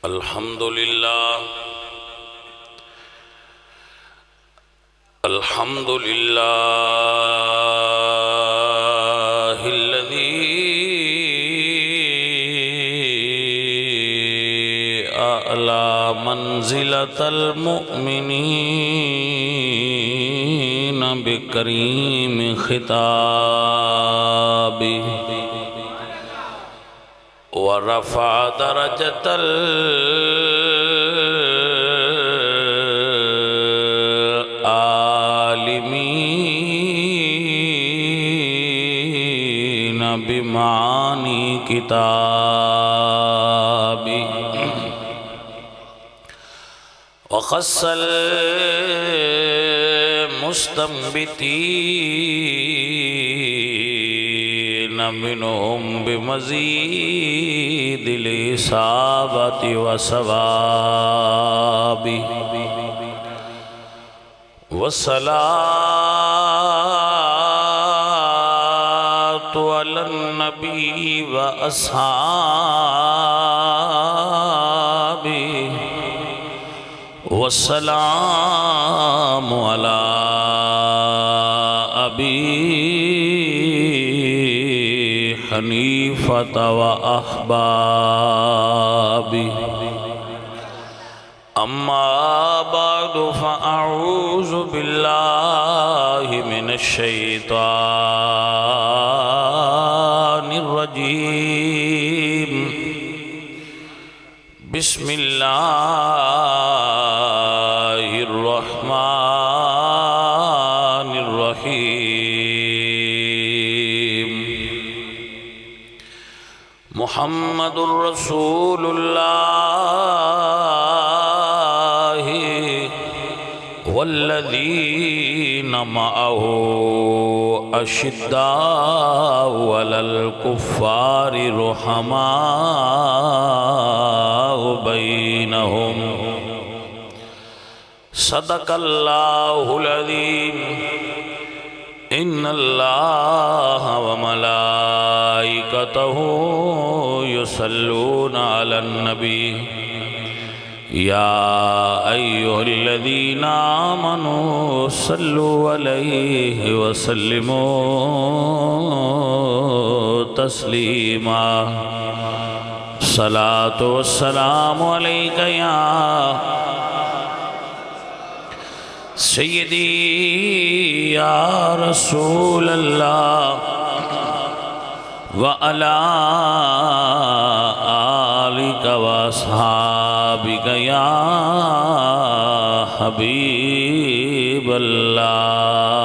الحمد لله الذي أعلى منزلة المؤمنين بكريم خطابه ورفع درجة العالمين بمعاني كتابه وخص المستنبتين منهم بمزيد الإصابة والصواب والصلاة على النبي وأصحابه والسلام على أبي حنيفة وأحبابه أما بعد فأعوذ بالله من الشيطان الرجيم بسم الله الرحمن الرحيم محمد رسول الله والذين معه أشداء على الكفار رحماء بينهم صدق الله العظيم إن الله وملائكته يصلون على النبي يا أيها الذين آمنوا صلوا عليه وسلموا تسليما صلاة والسلام عليك يا سيدي يا رسول الله وعلى آلك وأصحابك يا حبيب الله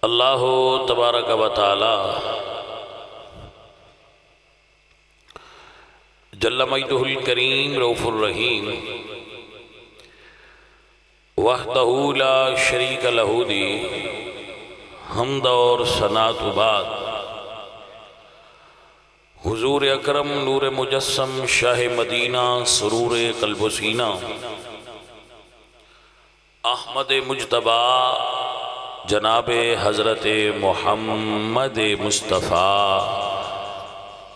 اللہ تبارک و تعالی جل مجدہ الکریم رؤوف الرحیم وحدہ لا شریک لہ دی حمد اور ثنا تو بعد حضور اکرم نور مجسم شاہ مدینہ سرور قلب و سینہ احمد مجتبی جناب حضرت محمد مصطفیٰ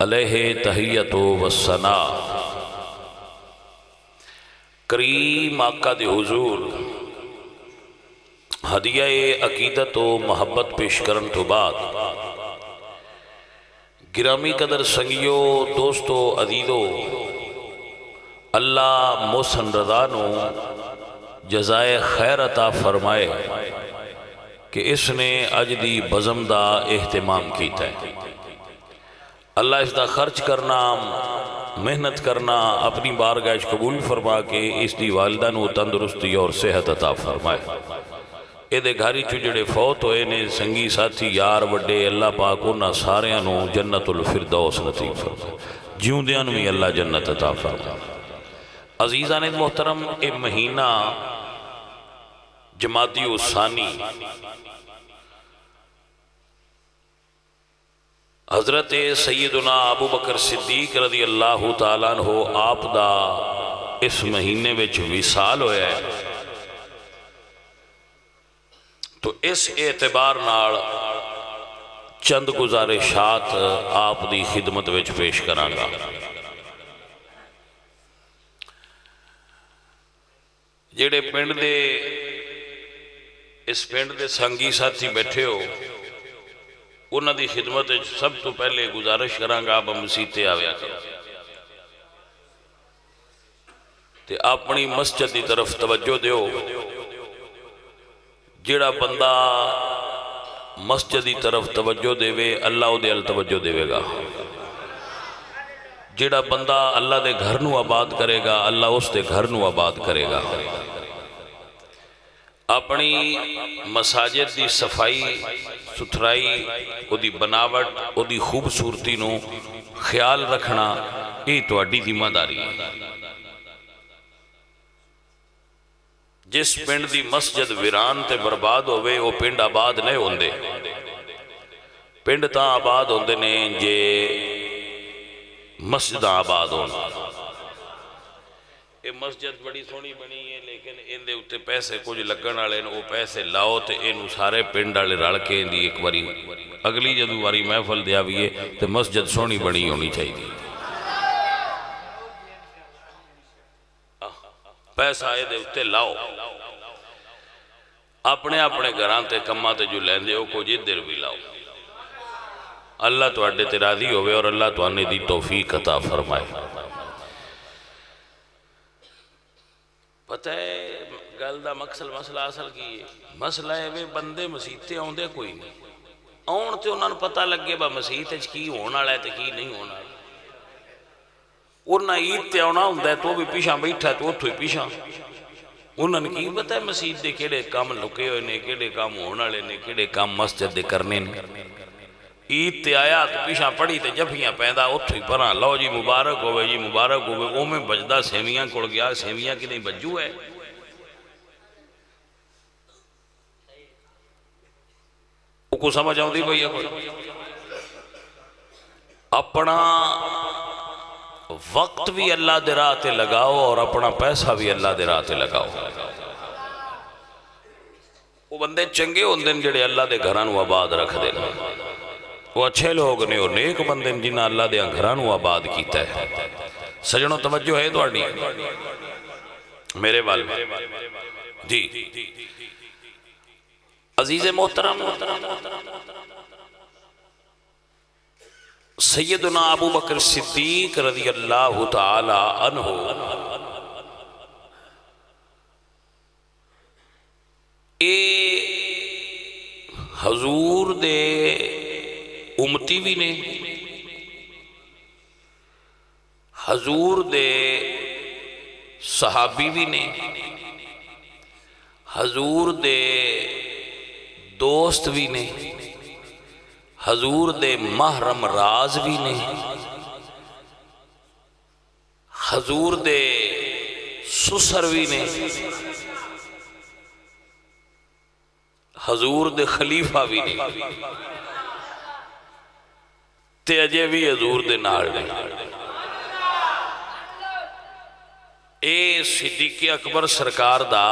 علیہ تحیت و ثنا کریم آقا دے حضور ہدیہ عقیدت و محبت پیش کرن تو بعد گرامی قدر سنگیو دوستو عزیزو اللہ محسن رضا نو جزائے خیر عطا فرمائے کہ اس نے اج دی بزم دا اہتمام کیتا ہے اللہ اس دا خرچ کرنا محنت کرنا اپنی بارگاہ قبول فرما کے اس دی والدہ نو تندرستی اور صحت عطا فرمائے اے دے گھاری چو جڑے فوت ہوئے نے سنگی ساتھی یار وڈے اللہ پاک انہاں ساریاں نو جنت الفردوس نصیب فرمائے جیوں دیاں نو اللہ جنت عطا فرمائے عزیزان محترم اے مہینہ جمادی و ثانی حضرت سیدنا ابو بکر صدیق رضی اللہ تعالیٰ عنہ آپ دا اس مہینے وچ وصال ہویا ہے تو اس اعتبار نال چند گزارشات آپ دی خدمت وچ پیش کراں گا۔ جڑے پنڈ دے اس پنڈ دے سنگی ساتھی بیٹھے ہو انہاں دی خدمت وچ سب تو پہلے گزارش کراں گا آپ مسجد تے آویا کرو تے اپنی مسجد دی طرف توجہ دیو۔ جڑا بندہ مسجد دی طرف توجہ دے وے اللہ او دے ال توجہ دے وے گا۔ جڑا بندہ اللہ دے گھر نو آباد کرے گا اللہ اس دے گھر نو آباد کرے گا۔ اپنی مساجد دی صفائی ستھرائی او دی بناوٹ او دی خوبصورتی نو خیال رکھنا یہ تہاڈی ذمہ داری ہے۔ جس پنڈ دی مسجد ویران تے برباد ہوئے وہ پنڈ آباد نہیں ہوندے۔ پنڈ تاں آباد ہوندے نے جے مسجد آباد ہونا۔ یہ مسجد بڑی سونی بنی ہے لیکن ان دے اتے پیسے کچھ لگن والے وہ پیسے لاؤ تے انہوں سارے پنڈ والے رل کے دی ایک باری اگلی جدو باری محفل دیا بھی ہے تے مسجد سونی بنی ہونی چاہیے۔ پیسہ آئے دے اتے لاؤ اپنے اپنے گھران تے کماں تے جو لیندے ہو کو جدر بھی لاؤ۔ اللہ تو اڈے تے راضی ہوئے اور اللہ تو آنے دی توفیق عطا فرمائے۔ پتہ ہے گل دا مسئلہ اصل کی ہے مسئلہ ہے وہ بندے مسیح تے آؤندے کوئی نہیں آن تے انہوں نے پتہ لگے با مسیح تے کی ہونا لے تے کی نہیں ہونا انہوں نے عید تے آنا ہوندہ ہے تو بھی پیشاں بیٹھا تو اتھو ہی پیشاں انہوں نے کی پتہ ہے مسیح دے کیڑے کام لکے ہوئے نے کیڑے کام ہونا لے نے کیڑے کام مسجد دے کرنے نے عید تے آیا تو پیشاں پڑی تے جفیاں پیدا اتھو ہی پرہاں لو جی مبارک ہوئے او میں بجدہ سیویاں کڑ گیا سیویاں کی نہیں بجو ہے او کو سمجھ آؤں دی بھئی اپنا وقت بھی اللہ دے راہ تے لگاؤ اور اپنا پیسہ بھی اللہ دے راہ تے لگاؤ۔ وہ بندے چنگے ہوندے جڑے اللہ دے گھرانو آباد رکھ دینا وہ اچھے لوگ نے اور نیک بندے جنہاں اللہ دے گھرانو آباد کیتا ہے۔ سجنوں توجہ ہے تو آڑی میرے والد جی عزیز محترم سیدنا ابو بکر صدیق رضی اللہ تعالی عنہ اے حضور دے امتی بھی نے حضور دے صحابی بھی نے حضور دے دوست بھی نے حضور دے محرم راز بھی نے حضور دے سسر بھی نے حضور دے خلیفہ بھی نے تے اجے بھی حضور دے نال نے اے صدیق اکبر سرکار دا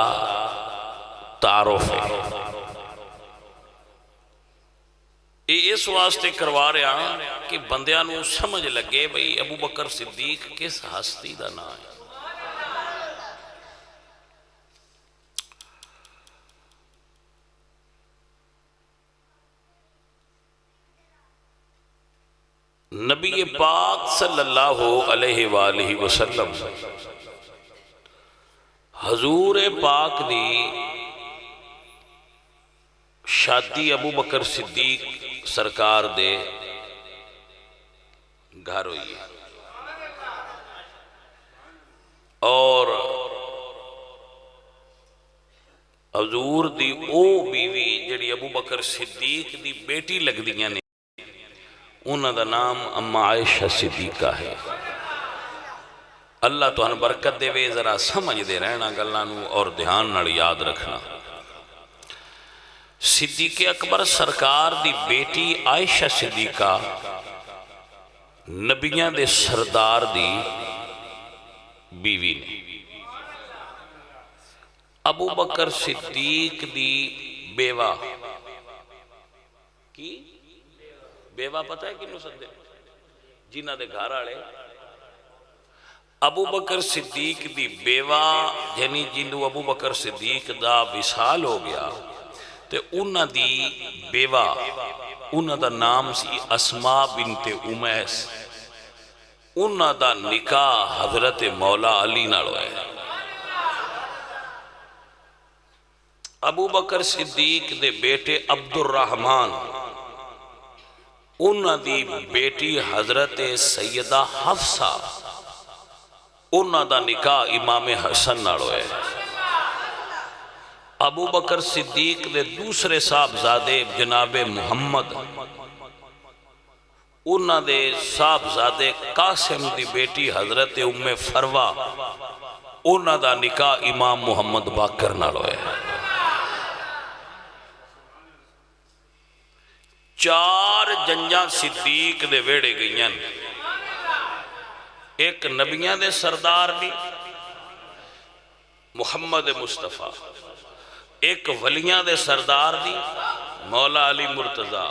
تعارف ہے یہ اس واسطے کروا رہا کہ بندیاں نو سمجھ لگے بھئی ابو بکر صدیق کس ہستی دا نام ہے۔ نبی پاک صلی اللہ علیہ وآلہ وسلم حضور پاک دی شادی ابو بکر صدیق سرکار دے گھر ہوئی ہے اور حضور دی او بیوی جڑی ابو بکر صدیق دی بیٹی لگ دیاں نے انہاں دا نام اما عائشہ صدیقہ ہے۔ اللہ تو ان برکت دے وے ذرا سمجھ دے رہنا گلانو اور دھیان نال یاد رکھنا۔ صدیق اکبر سرکار دی بیٹی عائشہ صدیقہ نبیاں دے سردار دی بیوی نے ابو بکر صدیق دی بیوہ کی بیوہ پتہ ہے کنوں سدے جنہ دے گھر والے ابو بکر صدیق دی بیوہ یعنی جنوں ابو بکر صدیق دا وصال ہو گیا تے انہ دی بیوہ انہ دا نام سی اسماء بنت امیس انہ دا نکاح حضرت مولا علی نال ہویا ابو بکر صدیق دے بیٹے عبد الرحمن انہ دی بیٹی حضرت سیدہ حفصہ انہ دا نکاح امام حسن نال ہوئے ابو بکر صدیق دے دوسرے صاحبزادے جناب محمد انہ دے صاحبزادے قاسم دی بیٹی حضرت ام فروہ انہ دا نکاح امام محمد باقر نال ہوئے چار جنجاں صدیق دے ویڑے گئیاں ایک نبیاں دے سردار دی محمد مصطفیٰ ایک ولیاں دے سردار دی مولا علی مرتضیٰ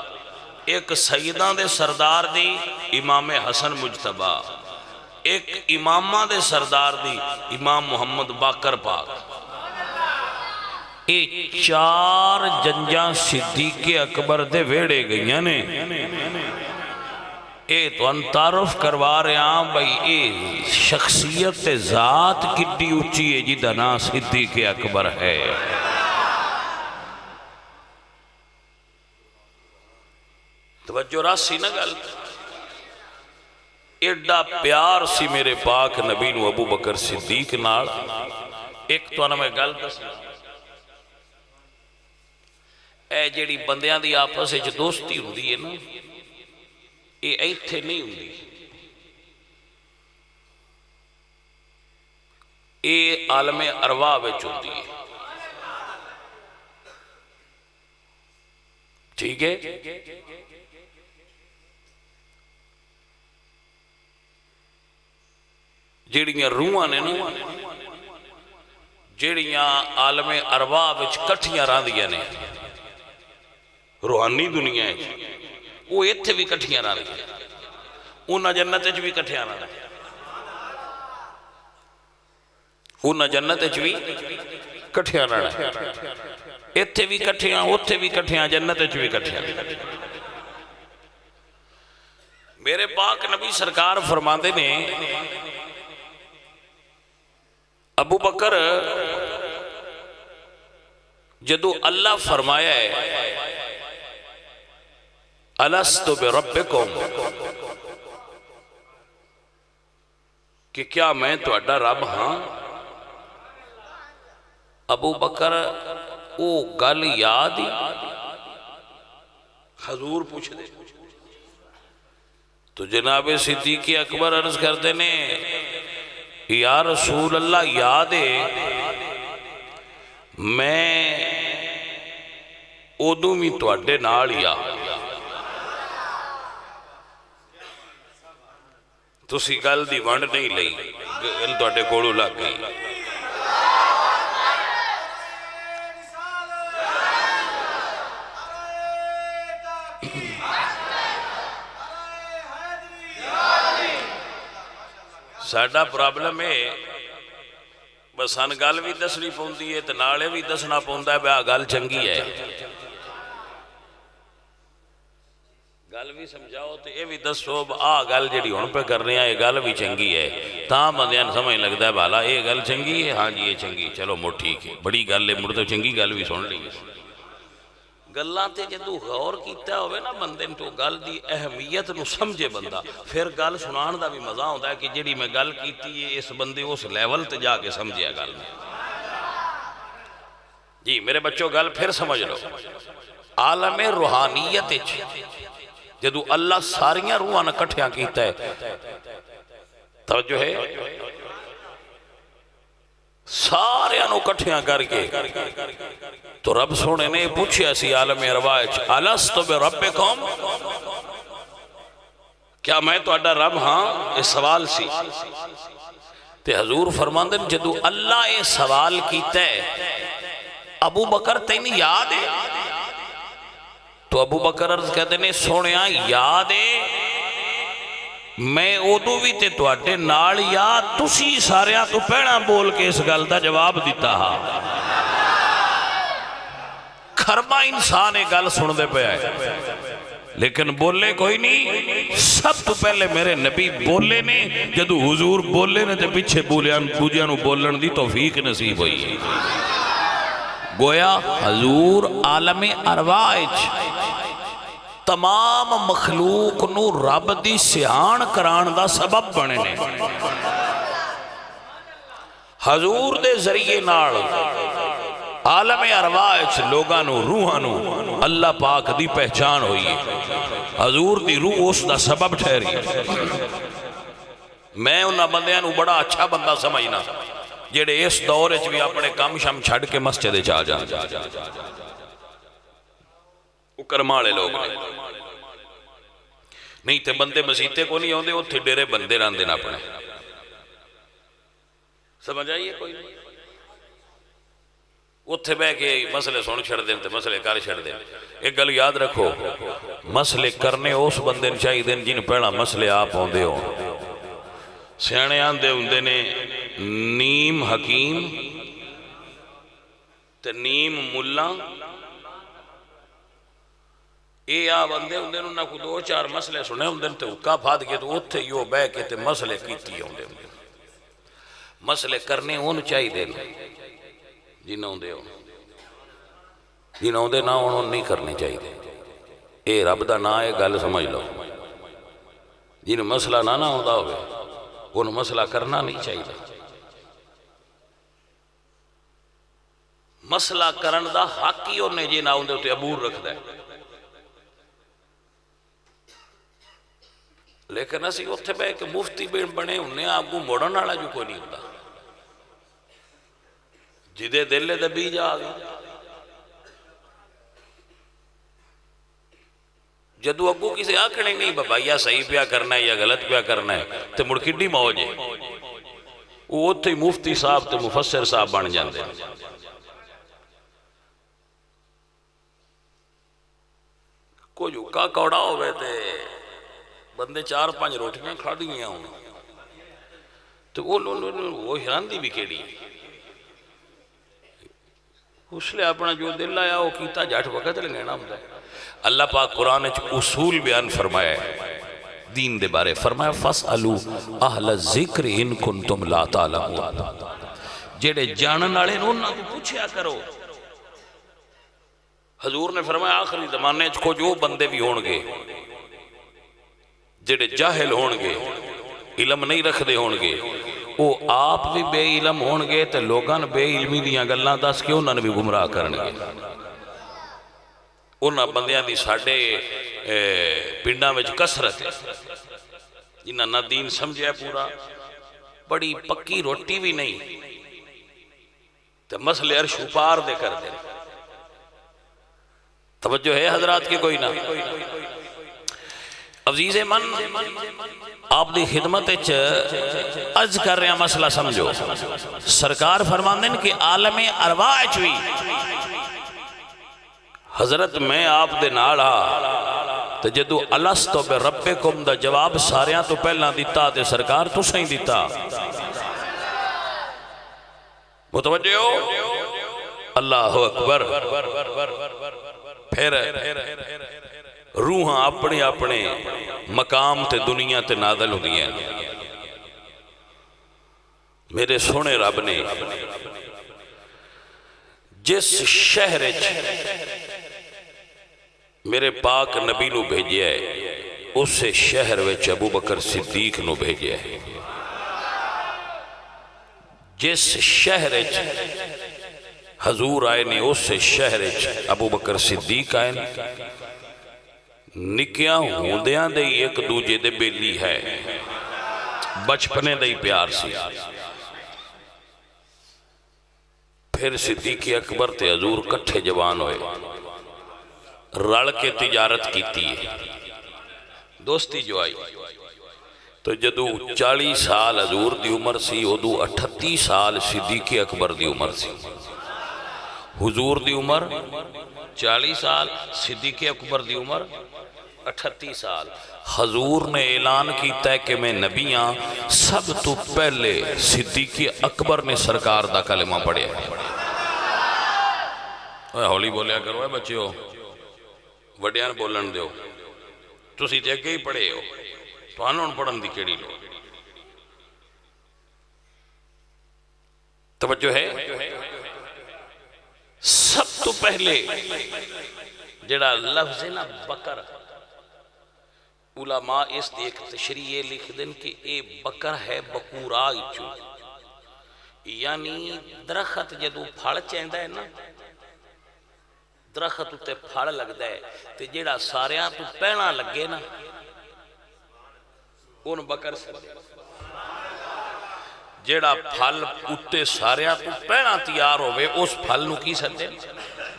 ایک سیداں دے سردار دی امام حسن مجتبہ ایک امامہ دے سردار دی امام محمد باقر پاک اے چار جنجاں صدیق اکبر دے ویڑے گئیاں نے اے تو انتعارف کروا رہے ہیں بھئی اے شخصیت ذات کٹی اچھی ہے جی دنا صدیق اکبر ہے توجہ راسی نہ گل ایڈا پیار سی میرے پاک نبی نو ابو بکر صدیق نال ایک تو انہوں میں گل دس اے جیڑی بندیاں دی آپس اچھ دوستی ہوندی ہے نا اے ایتھے نہیں ہوندی اے عالم ارواح وچ ہوندی ہے ٹھیک ہے جیڑیاں روحاں نے نا جیڑیاں عالم ارواح وچ کٹھیاں راندیاں نے روحانی دنیا ہے وہ ایتھے بھی کٹھیاں راندیاں انہاں جنت وچ بھی کٹھیاں راندیاں انہاں جنت وچ بھی کٹھیاں راندیاں ایتھے بھی کٹھیاں اوتھے بھی کٹھیاں جنت وچ بھی کٹھیاں میرے پاک نبی سرکار فرماندے نے ابو بکر جدو اللہ فرمایا ہے الستو بربکم کہ کیا میں تو اڈا رب ہاں ابو بکر او گل یاد ہی حضور پوچھ دے تو جناب صدیق اکبر عرض کر دینے یا رسول اللہ یاد ہے میں ادو بھی تواڈے نال ہی آ تسی گل دی ونڈ نہیں لئی گل تواڈے کولوں لگ گئی ساڈا پرابلم ہے بس سن گل بھی دسنی پوندی ہے تے نالے بھی دسنا پوندا ہے بیا گل چنگی ہے گل بھی سمجھاؤ تے اے بھی دسو آ گل جڑی ہن پہ کر رہے ہیں یہ گل بھی چنگی ہے تاں بندیاں سمجھ لگدا ہے بھالا یہ گل چنگی ہے ہاں جی یہ چنگی چلو مڑ ٹھیک ہے بڑی گل ہے مڑ تو چنگی گل بھی سن لی گلاں تے جدو غور کیتا ہوئے نا بندے تو گل دی اہمیت نو سمجھے بندہ پھر گل سنان دا بھی مزہ ہوتا ہے کہ جڑی میں گل کیتی ہے اس بندے اس لیول تے جا کے سمجھے گل میں جی میرے بچوں گل پھر سمجھ لو عالم روحانیت جدو اللہ ساریاں روحاں نہ کٹھیاں کیتا ہے توجہ ہے ساریاں نو کٹھیاں کر کے تو رب سونے نے پوچھیا سی عالم ارواح الستو بربکم کیا میں تو اڈا رب ہاں اس سوال سی تے حضور فرماندن جدو اللہ یہ سوال کیتا ہے ابو بکر تینی یاد ہے تو ابو بکر عرض کہتے ہیں سونے یاد ہے میں ادو بھی تے تواڈے نال یاد تسی ساریاں تو پہنا بول کے اس گل دا جواب دیتا ہا کھربا انسان ایک گل سن دے پہ آئے لیکن بولے کوئی نہیں سب تو پہلے میرے نبی بولے نے جدو حضور بولے نے تے پیچھے بولیاں نو بولن دی توفیق نصیب ہوئی ہے گویا حضور عالم ارواح تمام مخلوق نو رب دی سیان کران دا سبب بنے نے حضور دے ذریعے نال عالم ارواح لوگاں نو روحاں نو اللہ پاک دی پہچان ہوئی ہے حضور دی روح اس دا سبب ٹھہری میں انہاں بندیاں نو بڑا اچھا بندہ سمجھنا جیڑے اس دور وچ بھی اپنے کام شام چھڈ کے مسجد وچ آ جان وہ کرمالے لوگ نے نہیں تے بندے مسیتے کو نہیں ہوندے اوتھے ڈیرے بندے رہندے نے اپنے سمجھ آئیے کوئی نہیں اوتھے بہ کے مسئلے سن چھڑ دیں تے مسئلے کر چھڑ دیں ایک گل یاد رکھو مسئلے کرنے اس بندے چاہیے دیں جن پہلا مسئلے آپ ہوندے ہو سیانے آندے ہوندے نے نیم حکیم تے نیم ملا اے آ بندے ہوندے نہ کو دو چار مسئلے سنے ہوندے تے اکا پھاد کے تو اوتھے یو بہ کے تے مسئلے کیتی ہوندے مسئلے کرنے ہون چاہیے دیں جنہوں دے نہ انہوں نہیں کرنے چاہیے اے رب دا نا ہے گل سمجھ لو جن مسئلہ نہ ہوتا ہوئے ان مسئلہ کرنا نہیں چاہیے مسئلہ کرن دا حق ہی انہیں جی نہ ہوندے ہوتے عبور رکھ دے لیکن اسی اتھے بے کہ مفتی بنے انہیں آپ کو موڑن والا جو کوئی نہیں ہوتا جدے دلے دے بیج آ گئے جدو اگو کسی آکھنے نہیں بابا یا صحیح پیا کرنا ہے یا غلط پیا کرنا ہے تے مڑکڑی موج ہے وہ اتھے مفتی صاحب تے مفسر صاحب بن جاندے کوئی اکا کوڑا ہوئے تے بندے 4-5 روٹیاں کھا دیاں ہوں تو وہ حیران دی بھی کیڑی اس لئے اپنا جو دل آیا وہ کیتا جاٹ وقت لینا ہوتا ہے اللہ پاک قرآن اصول بیان فرمایا ہے دین دے بارے فرمایا فَاسْأَلُوا أَهْلَ الذِّكْرِ إِن كُنْتُمْ لَا تَعْلَمُونَ جیڑے جانن والے نے انہاں کو پوچھیا کرو حضور نے فرمایا آخری زمانے کو جو بندے بھی ہون گے جیڑے جاہل ہون گے علم نہیں رکھ دے ہون گے وہ آپ بھی بے علم ہون گے تے لوگاں بے علمی دیاں گلاں دس کے انہاں نے بھی گمراہ کرنگے انہاں بندیاں دی ساڑھے پنڈاں وچ کسرت ہے جنہاں نہ دین سمجھے پورا بڑی پکی روٹی بھی نہیں تے مسئلے عرش پار دے کر دے توجہ ہے حضرات کی کوئی نہ عزیز من آپ دی خدمت عرض کر رہے ہیں مسئلہ سمجھو سرکار فرماندے کہ عالم ارواح چوئی حضرت میں آپ دے نالا تو جدو الستو بے ربکم دا جواب ساریاں تو پہلا دیتا تے سرکار تو سہیں دیتا متوجہ ہو اللہ اکبر پھر روحاں اپنے اپنے مقام تے دنیا تے نازل ہو دیا میرے سونے رب نے جس شہر میرے پاک نبی نو بھیجیا ہے اس شہر وچ ابو بکر صدیق نو بھیجیا ہے جس شہر حضور آئے نے اس شہر ابو بکر صدیق آئے نکیاں ہوندیاں دے ایک دوجے دے بیلی ہے بچپنے دے پیار سی پھر صدیق اکبر تے حضور کٹھے جوان ہوئے رل کے تجارت کیتی ہے دوستی جو آئی تو جدو 40 سال حضور دی عمر سی ادو 38 سال صدیق اکبر دی عمر سی حضور دی عمر 40 سال، صدیق اکبر دی عمر 38 سال۔ حضور نے اعلان کیتا ہے کہ میں نبی ہاں، سب تو پہلے صدیق اکبر نے سرکار دا کلمہ پڑھیا۔ ہولی بولیا کرو اے بچیو، وڈیاں بولن دیو، تسی تے اگے ہی پڑھے ہو، تانوں پڑھن دی کیڑی لوڑ؟ توجہ ہے؟ سب تو پہلے جڑا لفظ ہے نا بکر، علماء اس دیکھ تشریح لکھ دیں کہ اے بکر ہے بکورا اچھو، یعنی درخت جدو پھڑ چاہندہ ہے نا، درخت تے پھڑ لگتا ہے تے جڑا ساریاں تو پہنا لگے نا ان بکر سے جڑا پھل اتے ساریاں تو پہنا تیار ہوئے اس پھل نو کی سکتے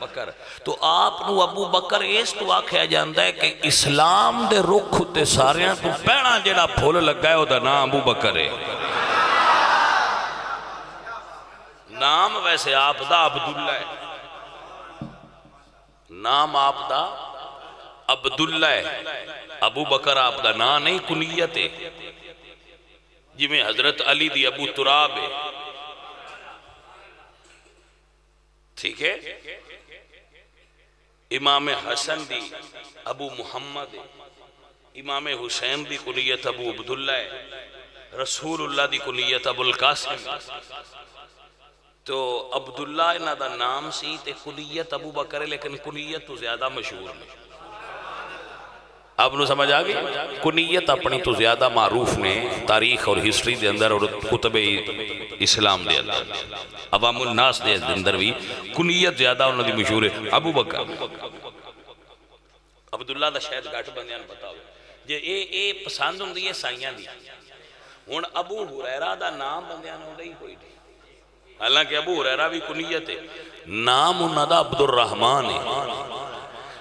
بکر۔ تو آپ نو ابو بکر اس تو آکھیا جاندہ ہے کہ اسلام دے رخ اتے ساریاں تو پہنا جڑا پھول لگا ہے وہ دا نام ابو بکر ہے۔ نام ویسے آپ دا عبداللہ ہے، نام آپ دا عبداللہ ہے، ابو بکر آپ دا نام نہیں کنیت ہے، جی میں حضرت علی دی ابو تراب ہے، ٹھیک ہے؟ امام حسن دی ابو محمد ہے، امام حسین دی کنیت ابو عبداللہ ہے، رسول اللہ دی کنیت ابو القاسم، تو عبداللہ انہ دا نام سی تے کنیت ابو بکر ہے، لیکن کنیت تو زیادہ مشہور ہے۔ آپ نو سمجھ آگئی؟ کنیت اپنی تو زیادہ معروف نے تاریخ اور ہسٹری دے اندر اور کتب اسلام دے اندر، عوام الناس دے اندر بھی کنیت زیادہ انہوں دی مشہور ہے ابو بکر۔ عبداللہ دا شاید گھٹ بندیاں پتا ہو جے اے پسند ہوں دی سائیاں دی، ہون ابو ہریرہ دا نام بندیاں نے نہیں کوئی دی، حالانکہ ابو ہریرہ بھی کنیت ہے، نام انہوں دا عبد الرحمن ہے،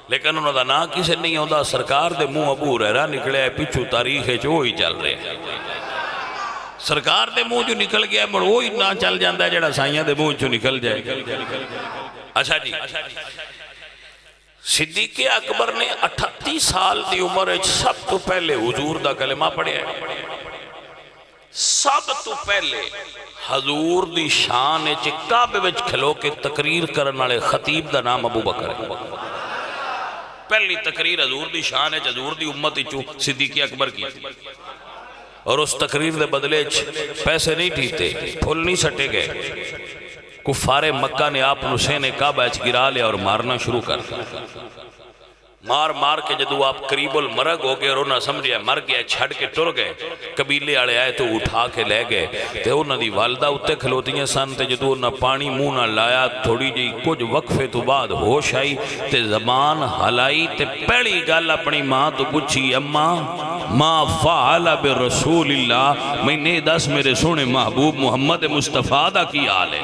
لیکن انہوں دا نام کسے نہیں ہوندہ، سرکار دے منہ ابو ہریرہ نکلے ہے، پچھو تاریخ ہے جو وہی چل رہے ہیں، سرکار دے منہ جو نکل گیا ہے مڑ وہی نہ چل جاندہ ہے جڑا سائیاں دے منہ جو نکل جائے۔ اچھا جی، صدیق اکبر نے 38 سال دی عمر سب تو پہلے حضور دا کلمہ پڑھے ہے، سب تو پہلے حضور دی شان کعبے وچ کھلو کے تقریر کرن والے خطیب دا نام ابو بکر ہے۔ پہلی تقریر حضور دی شان ہے، حضور دی امت چوں صدیق اکبر کی، اور اس تقریر دے بدلے پیسے نہیں ٹھیتے، پھول نہیں سٹے گئے، کفار مکہ نے آپ نسین کعبہ گرا لیا اور مارنا شروع کر مار کے جدو آپ قریب المرگ ہو گئے اور انہاں سمجھے مر گیا چھڑ کے ٹر گئے، قبیلے آڑے آئے تو اٹھا کے لے گئے، تے انہاں دی والدہ اتے کھلوتیاں سن، تے جدو انہاں پانی منہ نہ لایا تھوڑی جی کچھ وقفے تو بعد ہوش آئی تے زبان ہلائی تے پہلی گل اپنی ماں تو پوچھی، اماں ما فعل برسول اللہ، میں نے دس میرے سونے محبوب محمد مصطفیٰ دا کی آل ہے۔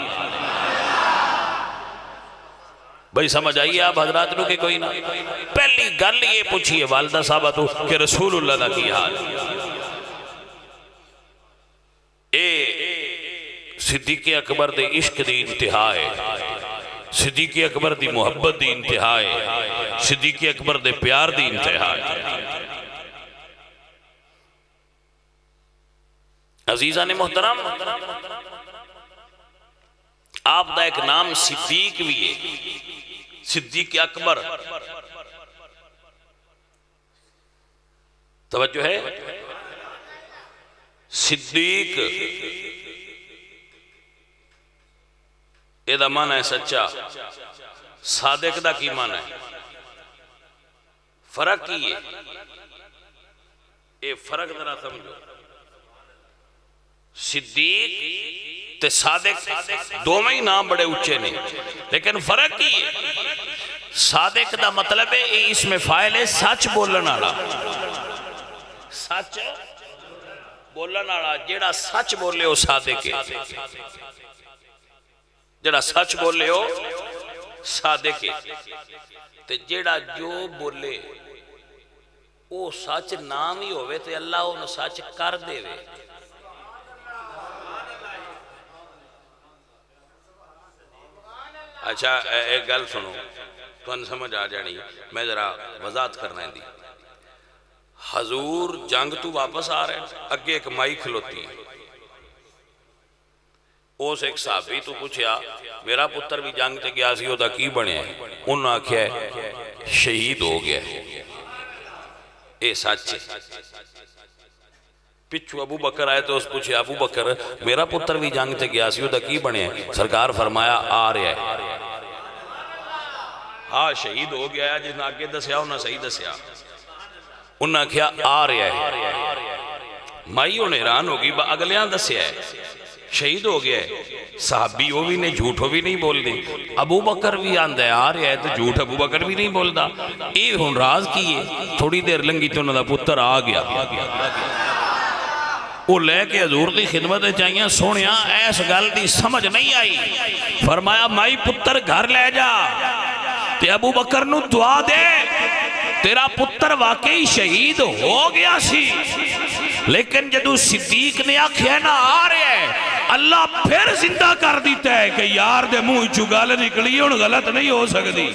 بھئی سمجھ آئیے آپ حضرات نو کہ کوئی نہ، پہلی گل یہ پوچھئے والدہ صاحبہ تو کہ رسول اللہ دا کی حال، اے صدیق اکبر دے عشق دی انتہا ہے، صدیق اکبر دی محبت دی انتہا ہے، صدیق اکبر دے پیار دی انتہا ہے۔ عزیزان محترم، آپ دا ایک نام صدیق بھی ہے، صدیق اکبر، توجہ ہے، صدیق یہ معنی ہے سچا، صادق دا کی معنی ہے، فرق کی ہے، یہ فرق ذرا سمجھو، صدیق تے صادق دو میں ہی نام بڑے اچھے نہیں، لیکن فرق کی ہے، صادق دا مطلب ہے اس میں فائل ہے سچ بولن آڑا، سچ بولن آڑا، جیڑا سچ بولے ہو صادق ہے، جیڑا سچ بولے ہو صادق ہے، تے جیڑا جو بولے وہ سچ نام ہی ہوئے تے اللہ انہوں سچ کر دے وے۔ اچھا ایک گل سنو، تو ان سمجھ آ جانی میں ذرا وضاحت کرنا ہے دی حضور جنگ تو واپس آ رہے ہیں اگے ایک مائی کھلوتی ہے اس ایک صحابی تو پوچھیا میرا پتر بھی جنگ تے گیا سی ہوتا کی بنے ہیں انہوں نے آکھیا ہے شہید ہو گیا ہے اے سچ ہے پچھو ابو بکر آئے تو اس پوچھے ابو بکر میرا پتر بھی جنگ تے گیا سی ہوتا کی بنے ہیں سرکار فرمایا آ رہا ہے ہاں شہید ہو گیا ہے جس نے آگے دسیا انہوں نے صحیح دسیا انہوں نے کیا آ رہا ہے مائی انہیں حیران ہوگی با اگلیاں دسیا ہے شہید ہو گیا ہے صحابی وہ بھی نہیں جھوٹ ہو بھی نہیں بول دی ابو بکر بھی آندہ ہے آ رہا ہے تو جھوٹ ابو بکر بھی نہیں بول دا اے ہون راز کیے تھوڑی دیر لنگی تو انہوں دا پتر آ گیا وہ لے کے حضور دی خدمت چاہیے سونیا ایس گل دی سمجھ نہیں آئی فرمایا مائی پتر گھر لے جا تے ابو بکر نو دعا دے تیرا پتر واقعی شہید ہو گیا سی لیکن جدو صدیق نے آکھیا نہ آ رہے ہیں اللہ پھر زندہ کر دیتا ہے کہ یار دے منہ چو گل نکلی ان غلط نہیں ہو سکتی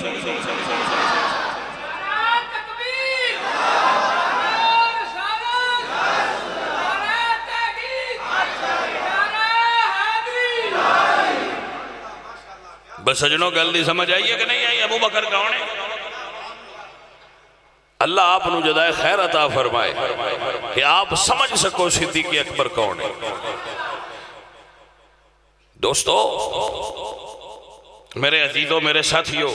بس سجنوں گل دی سمجھ آئی ہے کہ نہیں آئی ابو بکر کون ہے اللہ آپ نو جزائے خیر عطا فرمائے کہ آپ سمجھ سکو صدیق اکبر کون ہے دوستو میرے عزیزوں میرے ساتھیوں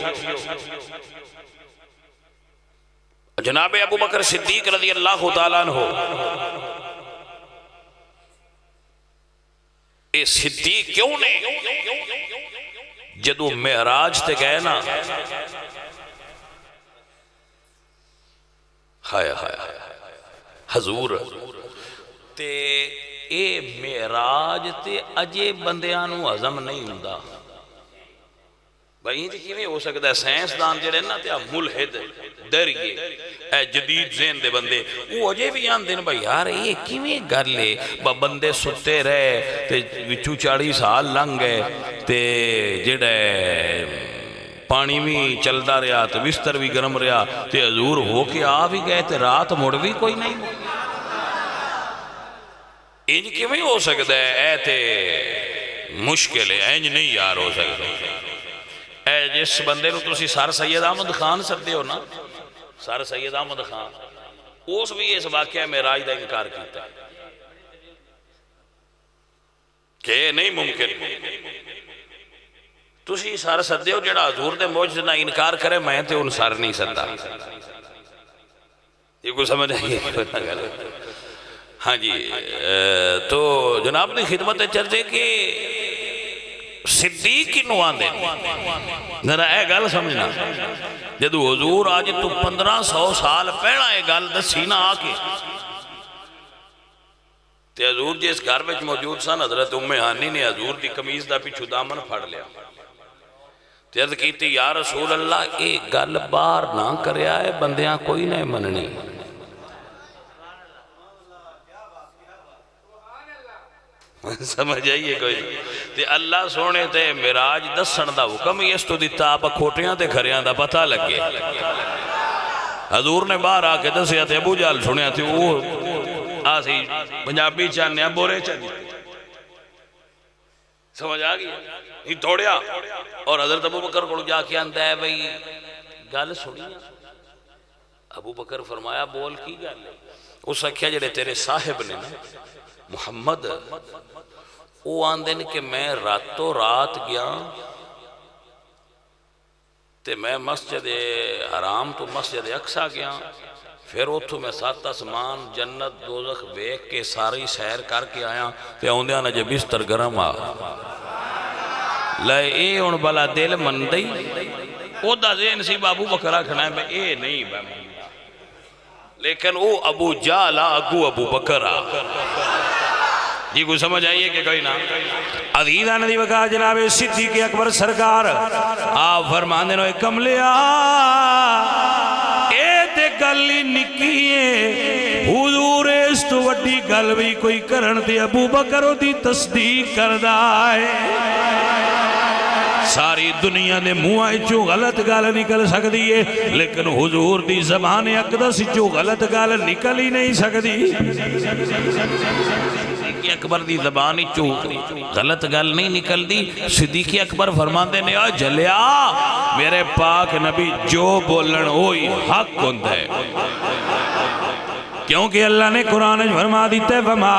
جناب ابو بکر صدیق رضی اللہ تعالیٰ عنہ اے صدیق کیوں نے جدو معراج تے گئے نا ہائے ہائے حضور تے اے معراج تے اجے بندیانو عظم نہیں ہوندا بھائی جی کیویں ہو سکتا ہے سائنسدان جڑے نا تے ملحد درگے اے جدید ذہن دے بندے وہ اجے بھی آندے نے بھائی یار یہ کیویں گل ہے بندے ستے رہے تے وچوں 40 سال لنگ گئے تے جڑا پانی بھی چلدا رہا تے بستر بھی گرم رہا تے حضور ہو کے آ بھی گئے تے رات مڑ بھی کوئی نہیں انج کیویں ہو سکتا ہے اے تے مشکل ہے انج نہیں یار ہو سکتا اے جس بندے نو تسی سر سید احمد خان سدے ہو نا سر سید احمد خان اس بھی اس واقعہ معراج دا انکار کیتا ہے کہ نہیں ممکن تسی سر سدے ہو جڑا حضور دے معجزے دا انکار کرے میں تے ان سر نہیں سدا یہ کوئی سمجھ آئیے ہاں جی تو جناب نے خدمت چرچے کہ صدیق کی نوان دے ذرا اے گل سمجھنا جدو حضور آج تو 1500 سال پہلا اے گل دسی نہ آکے تے حضور جس گھر وچ موجود سن حضرت ام ہانی نے حضور دی قمیض دا پیچھو دامن پھڑ لیا تے عرض کیتی یا رسول اللہ اے گل باہر نہ کریا ہے بندیاں کوئی نہیں مننی سمجھ آئیے کوئی تے اللہ سونے تے معراج دسن دا حکم ہی اس تو دیتا آپ کھوٹیاں تے گھریاں دا پتہ لگے حضور نے باہر آ کے دسیا تے ابو جہل سنیا تے وہ آسی پنجابی چاہنے بورے چاہنے سمجھ آ گئی یہ توڑیا اور حضرت ابو بکر کو جا کے آندہ ہے بھئی گل سنی ابو بکر فرمایا بول کی گل اس اکھیا جڑے تیرے صاحب نے محمد وہ آندے نے کہ میں راتوں رات گیا تے میں مسجد حرام تو مسجد اقصی گیا پھر اتھو میں 7 آسمان جنت دوزخ بیک کے ساری سیر کر کے آیا تے آندیاں نے جے بستر گرم آ لے اے ان بلا دل من دئی او دا ذہن سی ابو بکر آکھنا ہے اے نہیں بے لیکن او ابو جالا اگو ابو بکر آ جی کوئی سمجھ آئیے کہ کوئی نہ عزیزان دی وقع جناب صدیق اکبر سرکار آپ فرماندے نو کملیا اے تے گلی نکیے حضور اس تو وڈی گل بھی کوئی کرن تے ابو بکر دی تصدیق کردہ ہے ساری دنیا دے منہ چوں غلط گل نکل سکتی ہے لیکن حضور دی زبان اقدس چوں غلط گل نکل ہی نہیں سکتی صدیق اکبر دی زبان چوں غلط گل نہیں نکل دی صدیق اکبر فرماندے نے جلیا میرے پاک نبی جو بولن ہوئی حق ہوتا ہے کیونکہ اللہ نے قرآن فرما دیتے وما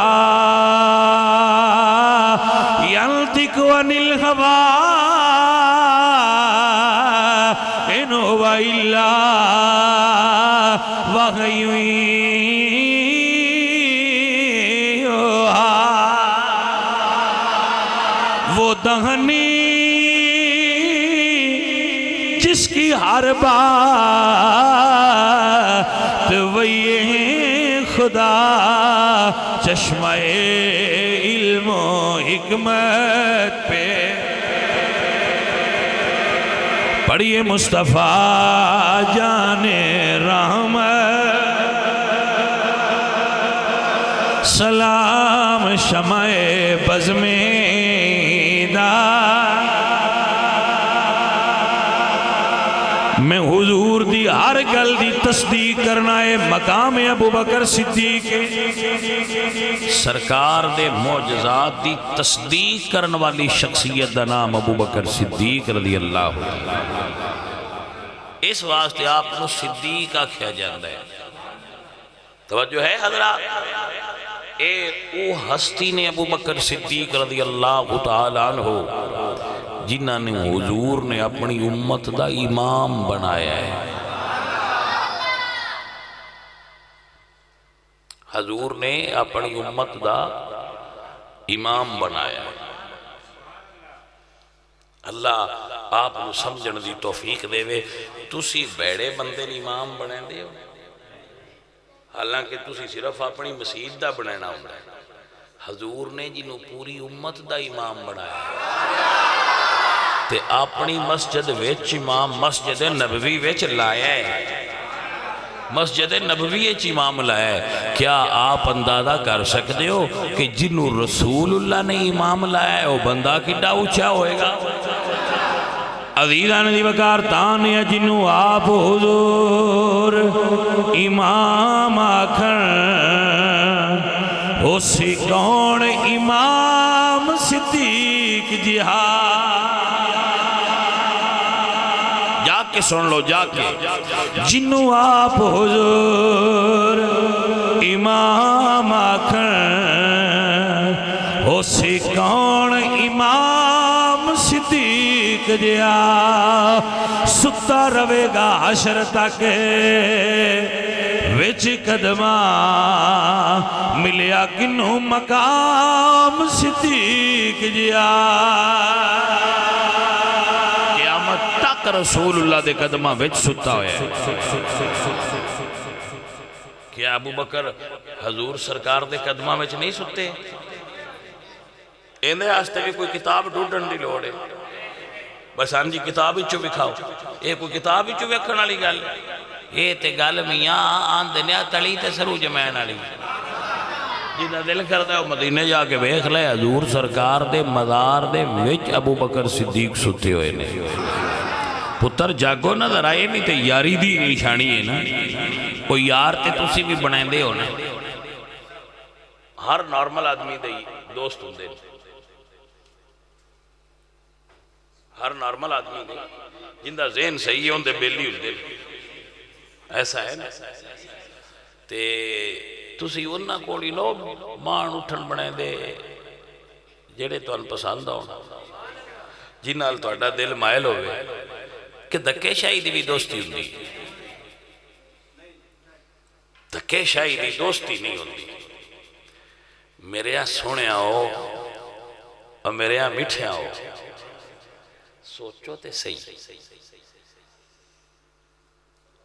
ينطق عن الهوى إن هو إلا وحي يوحى وہ دہنی جس کی ہر بات وہی خدا چشمہ علم و حکمت پہ پڑھئے مصطفیٰ جان رحمت سلام شمع بزم میں حضور دی ہر گل دی تصدیق کرنا ہے مقام ابو بکر صدیق سرکار دے معجزات دی تصدیق کرنے والی شخصیت دا نام ابو بکر صدیق رضی اللہ عنہ اس واسطے آپ کو صدیق آکھیا جاندہ ہے توجہ ہے حضرات او ہستی نے ابو بکر صدیق رضی اللہ تعالیٰ عنہ جنہاں نے حضور نے اپنی امت دا امام بنایا ہے حضور نے اپنی امت دا امام بنایا ہے اللہ آپ کو سمجھن دی توفیق دے وے تسی بیڑے بندے امام بنے دے ہو حالانکہ تسی صرف اپنی مسجد دا بنانا ہوتا ہے حضور نے جنہوں پوری امت دا امام بنایا ہے تے اپنی مسجد ویچ امام مسجد نبوی ویچ لایا ہے مسجد نبوی ویچ امام لایا ہے کیا آپ اندازہ کر سکتے ہو کہ جنہوں رسول اللہ نے امام لایا ہے وہ بندہ کڈا اونچا ہوئے گا عزیزان دی وقار تانیا جنہوں آپ حضور امام آکھن ہو سی کون امام صدیق جا کے سن لو جا کے جنہوں آپ حضور امام آکھن ہو سی کون امام صدیق جیا ستا روے گا حشر تک وچ قدمہ ملیا کنوں مقام صدیق جیا قیامت تک رسول اللہ دے قدمہ وچ ستا ہویا ہے کیا ابو بکر حضور سرکار دے قدمہ وچ نہیں ستے ایندے آستے بھی کوئی کتاب ڈھونڈن دی لوڑے بس ہاں جی کتاب ہی چو بکھاؤ یہ کوئی کتاب ہی چو بکھن والی گل یہ تے گل میاں آن دنیا تلی تے سرو جمعین والی جنہ دل کرتا ہے مدینے جا کے بیخ لے حضور سرکار دے مزار دے وچ ابو بکر صدیق ستے ہوئے نے پتر جاگو نظر آئے نہیں تے یاری دی نشانی ہے نا کوئی یار تے تسی بھی بنائیں دے ہو نا ہر نارمل آدمی دے دوست ہوں دے ہر نارمل آدمی دے جندہ ذہن صحیح ہوں دے بیلی ہوں دے ایسا ہے نا تے تسی انہاں کوڑی لو مان اٹھن بنے دے جڑے تو ان پسند ہونا جنہاں تو اڈا دل مائل ہوئے کہ دکے شاہی دی بھی دوستی ہوں دی دکے شاہی دی دوستی نہیں ہوں دی میرے یہاں سونے آؤ اور میرے یہاں مٹھے آؤ سوچو تے صحیح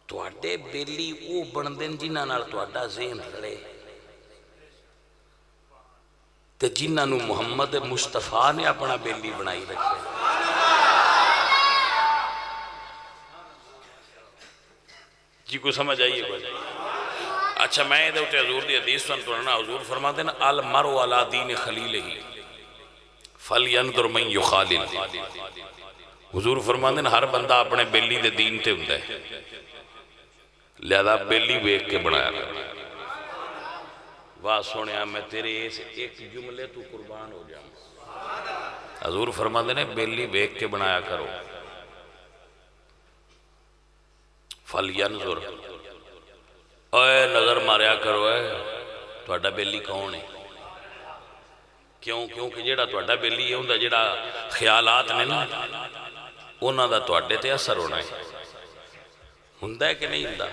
تو اڈے بیلی او بندن جنہاں نال تو اڈا ذہن رڑے تے جنہاں نو محمد مصطفیٰ نے اپنا بیلی بنائی رکھے جی کو سمجھ آئیے کوئی اچھا میں دے اٹھے حضور دی حدیث سن تو نا حضور فرما دینا المرء علی دین خلیلہ فَلْيَنْظُرْ مَنْ يُخَالِلْ حضور فرماندے ہیں ہر بندہ اپنے بیلی دے دین تے ہوندا ہے، لہذا بیلی ویکھ کے بنایا کرو۔ واہ سونیا میں تیرے اس ایک جملے تو قربان ہو جاؤں۔ حضور فرماندے ہیں بیلی ویکھ کے بنایا کرو۔ فَلْيَنْظُرْ، اے نظر ماریا کرو اے تہاڈا بیلی کون ہے؟ کیونکہ جیڑا تہاڈا بیلی ہے ہوندا جیڑا خیالات نے نا انہاں دا تہاڈے تے اثر ہونا ہے، ہوندا ہے کہ نہیں ہوندا؟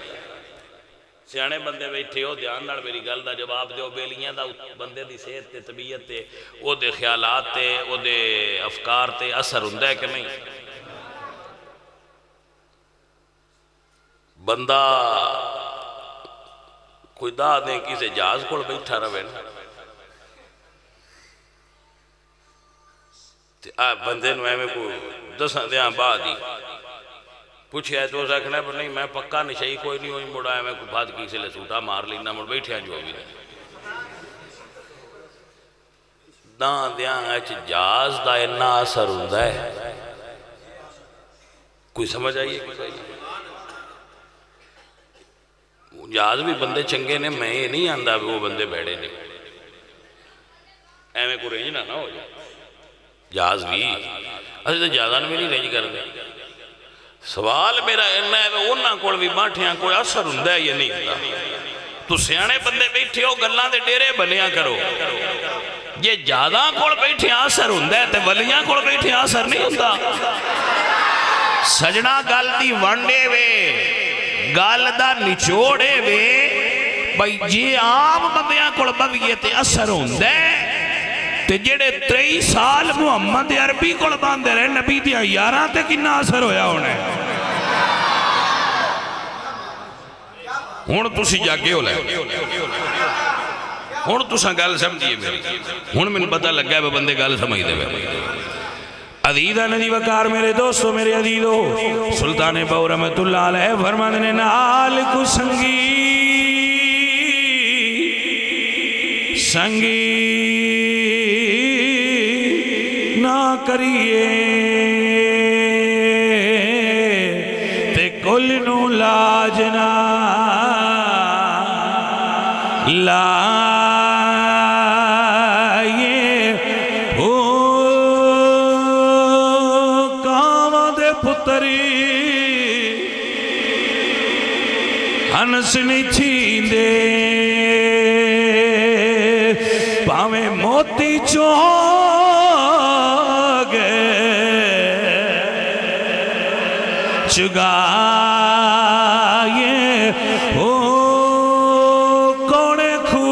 سیانے بندے بیٹھے ہو دھیان نال میری گل دا جواب دیو، بیلیاں دا بندے دی صحت تے طبیعت تے او دے خیالات تے او دے افکار تے اثر ہوندا ہے کہ نہیں؟ بندہ کوئی دا دیں کسے جہاز کول بیٹھا رہے نا بندے نو ایویں کوئی دساں دیاں بعد ہی پوچھے ہے تو اس آکھنا پر نہیں میں پکا نشئی کوئی نہیں ہوئی مڑا ایویں کوئی بات کسی لے سوٹا مار لینا مڑ بیٹھے جو بھی نہیں داں دیاں اچھ جہاز دا اتنا اثر ہوندا ہے، کوئی سمجھ آئیے کہ صحیح جہاز بھی بندے چنگے نے، میں یہ نہیں آندہ وہ بندے بیڑے نے ایویں کو رینج نہ ہو جائے جہاز بھی اسی تو جہازاں بھی نہیں رینج کر دے۔ سوال میرا اینا ہے انہاں کول بھی باٹھیاں کوئی اثر ہوندا ہے یا نہیں ہوندا؟ تو سیانے بندے بیٹھے ہو گلاں دے ڈیرے بنیا کرو، یہ جہازاں کول بیٹھے اثر ہوندا ہے تے ولیاں کول بیٹھے اثر نہیں ہوندا۔ سجنا گل دی ونڈے وے گل دا نچوڑے وے بھئی جی عام بندیاں کول بویے تے اثر ہوندا ہے تے جڑے 23 سال محمد عربی کول باندے رہے نبی دیاں یاراں تے کنا اثر ہویا ہونے۔ ہن تسی جاگے ہو لے، ہن تساں گل سمجھیے میری، ہن میں پتہ لگا ہے بندے گل سمجھ دے وے۔ عزیزہ ندی وقار میرے دوستو میرے عزیزو، سلطان باو رحمت اللہ علیہ فرمانے نے نال کو سنگی نہ کریے تے کل نو لاجنا ہنس نہیں چھیندے پاویں موتی چوگے چگائے ہو کونے کھو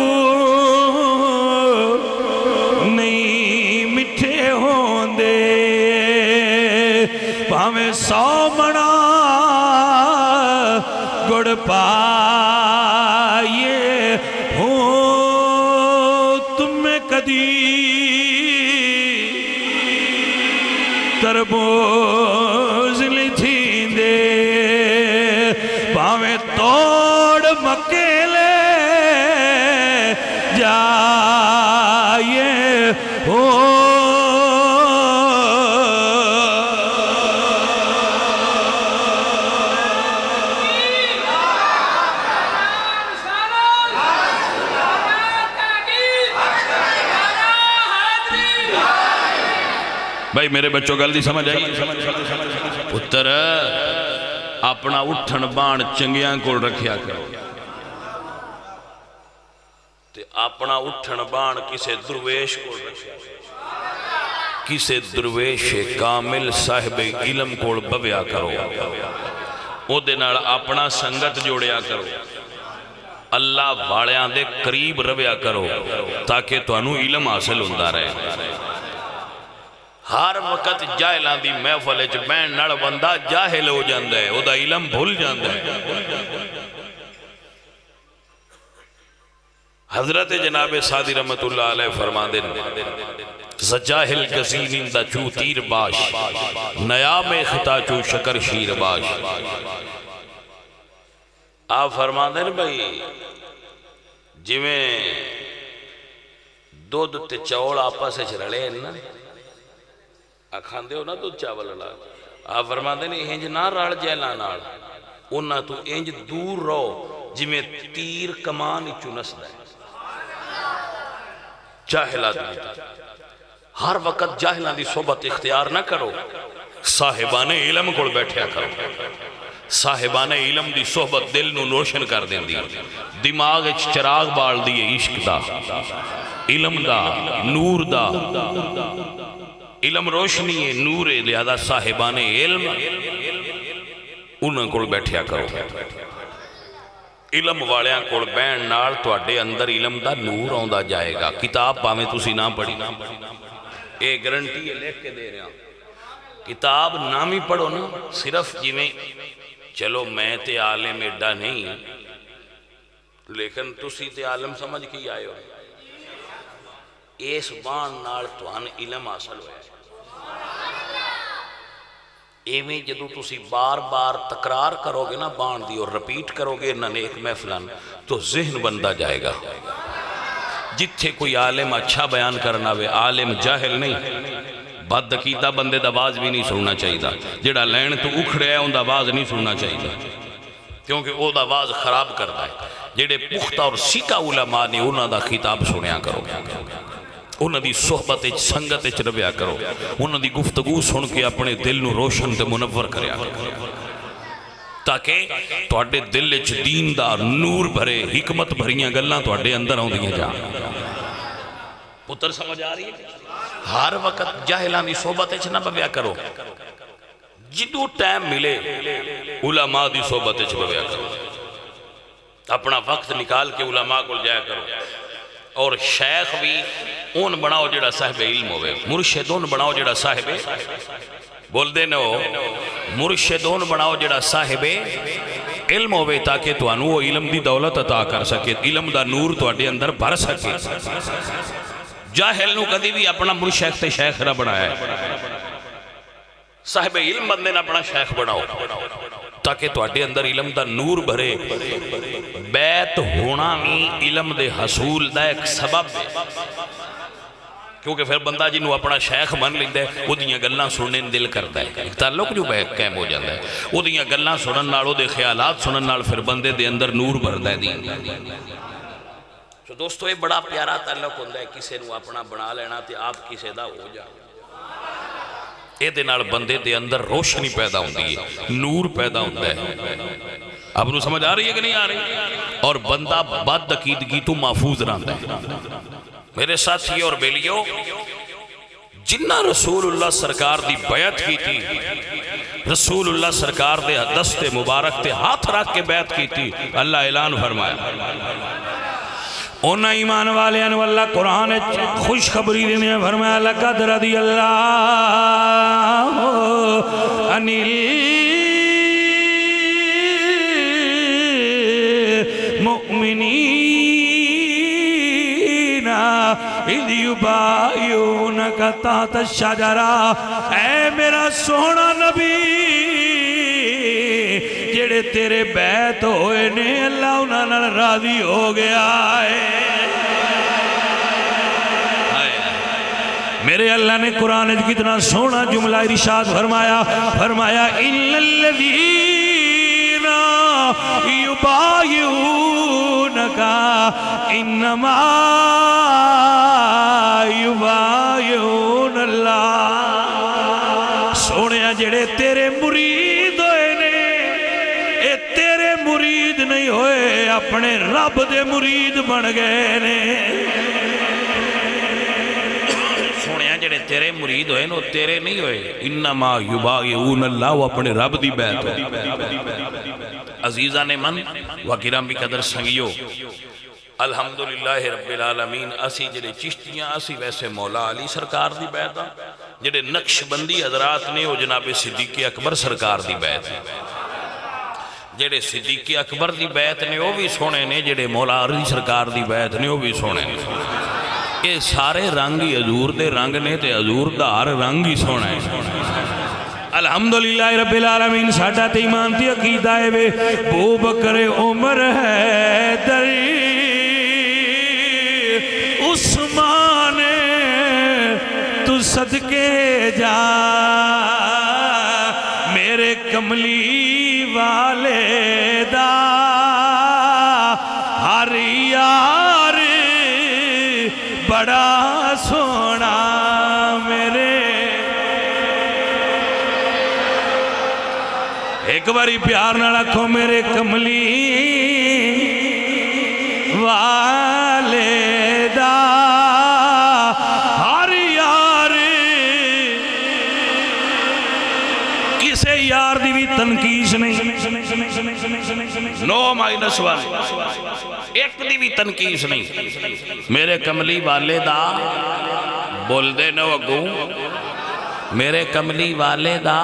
نہیں مٹھے ہوندے پاویں 100 منا گڑ پائیے ہو تمہیں کدی تربوز لتھیں دے پاویں توڑ مکیلے جائیے ہو بھائی میرے بچوں گل دی سمجھ آئی؟ پتر اپنا اٹھن بان چنگیاں کو رکھیا کرو تے اپنا اٹھن بان کسے درویش کو رکھیا کرو، کسے درویش کامل صاحب علم کو بویا کرو، او دے نال اپنا سنگت جوڑیا کرو، اللہ والیاں دے قریب رویا کرو تاکہ تو انو علم حاصل ہوندہ رہے۔ ہر وقت جاہلان دی محفل اچ بین نڑ بندہ جاہل ہو جاندہ ہے، او دا علم بھول جاندہ ہے۔ حضرت جناب صادق رحمت اللہ علیہ فرما دیں زجاہل گزین دا چو تیر باش نیام خطا چو شکر شیر باش۔ آپ فرما دیں بھئی جویں دودھ تے چاول آپا سے رلے نا کھاندے ہو نا دودھ چاول اللہ آپ فرماتے ہیں انج نہ رل جہلاں نال انہاں تو انج دور رہو جویں تیر کمان وچوں نسدا ہے جاہلات ہر وقت جاہلاں دی صحبت اختیار نہ کرو صاحبان علم کول بیٹھیا کرو صاحبان علم دی صحبت دل نو روشن کر دیندی دماغ وچ چراغ بال دیے عشق دا علم دا نور دا علم روشنی ہے نور ہے لہذا صاحبان علم انہاں کول بیٹھیا کرو علم والیاں کول بہن نال تواڈے اندر علم دا نور آندا جائے گا کتاب پاویں تسی نہ پڑھی اے گارنٹی ہے لکھ کے دے رہا کتاب نام ہی پڑھو نا صرف جویں چلو میں تے عالم ایڈا نہیں لیکن تسی تے عالم سمجھ کے آئے ہو اس بان نال توان علم حاصل ہویا ایویں جدو تسی بار بار تکرار کرو گے نا بان دی اور رپیٹ کرو گے نہ نیک محفلان تو ذہن بندہ جائے گا جتھے کوئی عالم اچھا بیان کرنا وے عالم جاہل نہیں بد عقیدہ بندے دا آواز بھی نہیں سننا چاہیے جڑا لین تو اکھڑے ہے ان دا آواز نہیں سننا چاہیے کیونکہ وہ دا آواز خراب کرتا ہے جڑے پختہ اور سیکھا علماء نے انہاں دا خطاب سنیا کرو انہاں دی صحبت سنگت رویا کرو انہاں دی گفتگو سن کے اپنے دل نو روشن تے منور کریا کرو تاکہ تواڈے دل وچ دین دا نور بھرے حکمت بھریاں گلاں تواڈے اندر آوندیاں جان پتر سمجھ آ رہی ہے ہر وقت جاہلان دی صحبت نہ بویا کرو جدو ٹائم ملے علماء دی صحبت بویا کرو اپنا وقت نکال کے علماء کو جایا کرو اور شیخ بھی اون بناؤ جڑا صاحب علم ہوئے مرشد اون بناؤ جڑا صاحب بول دے نو مرشد اون بناؤ جڑا صاحب علم ہوئے تاکہ تو انو علم دی دولت عطا کر سکے علم دا نور تو اڈے اندر بھر سکے جاہل نو کدی بھی اپنا مرشد تے شیخ نہ بنایا ہے صاحب علم بندے نہ اپنا شیخ بناؤ تاکہ تو اڈے اندر علم دا نور بھرے بیت ہونا بھی علم دے حصول دا ایک سبب ہے کیونکہ پھر بندہ جنہوں اپنا شیخ من لیندے وہ دیاں گلاں سننے دل کرتا ہے ایک تعلق جو بہت قائم ہو جاتا ہے وہ دیاں گلاں سنن نال وہ دے خیالات سنن نال پھر بندے دے اندر نور بھردا ہے دین تو دوستو یہ بڑا پیارا تعلق ہوتا ہے کسے نو اپنا بنا لینا تے آپ کسے دا ہو جا اے دے نال بندے دے اندر روشنی پیدا ہوندی ہے نور پیدا ہوتا ہے اب نو سمجھ آ رہی ہے کہ نہیں آ رہی اور بندہ بد عقیدگی تو محفوظ رہتا ہے میرے ساتھی اور بیلیو جنہ رسول اللہ سرکار دی بیعت کی تھی رسول اللہ سرکار دے دست مبارک تے ہاتھ رکھ کے بیعت کی تھی اللہ اعلان فرمایا انہا ایمان والے انو اللہ قرآن خوش خبری دینے فرمایا لقد رضی اللہ عن المؤمنین اذ یبایعونک تحت الشجرہ اے میرا سونا نبی جڑے تیرے بیت ہوئے نے اللہ انہاں نال راضی ہو گیا ہے میرے اللہ نے قرآن کتنا سونا جملہ ارشاد فرمایا ان الذین یبایعونک انما یبایعون اللہ سونے جڑے تیرے مرید ہوئے نے اے تیرے مرید نہیں ہوئے اپنے رب دے مرید بن گئے نے جڑے تیرے مرید ہوئے نو تیرے نہیں ہوئے انما یبایعون اللہ وہ اپنے رب دی بیعت ہوئے عزیزہ نے من و گرامی قدر سنگیو الحمدللہ رب العالمین اسی جڑے چشتیاں اسی ویسے مولا علی سرکار دی بیعت جڑے نقش بندی حضرات نے وہ جناب صدیق اکبر سرکار دی بیعت جڑے صدیق اکبر دی بیعت نے وہ بھی سونے نے جڑے مولا علی سرکار دی بیعت نے وہ بھی سونے نے یہ سارے رنگ ہی حضور دے رنگ نے تے حضور دا ہر رنگ ہی سونا ہے الحمدللہ رب العالمین ساڈا تے ایمان تے عقیدہ ہے وے بو بکر عمر حیدر عثمان تو صدقے جا میرے کملی والے دا ہر یار بڑا سونا میرے ایک باری پیار نہ رکھو میرے کملی والے دا ہر یار کسے یار دی بھی تنقید نہیں نو مائنس ون ایک دی بھی تنقید نہیں میرے کملی والے دا بول دے نو اگوں میرے کملی والے دا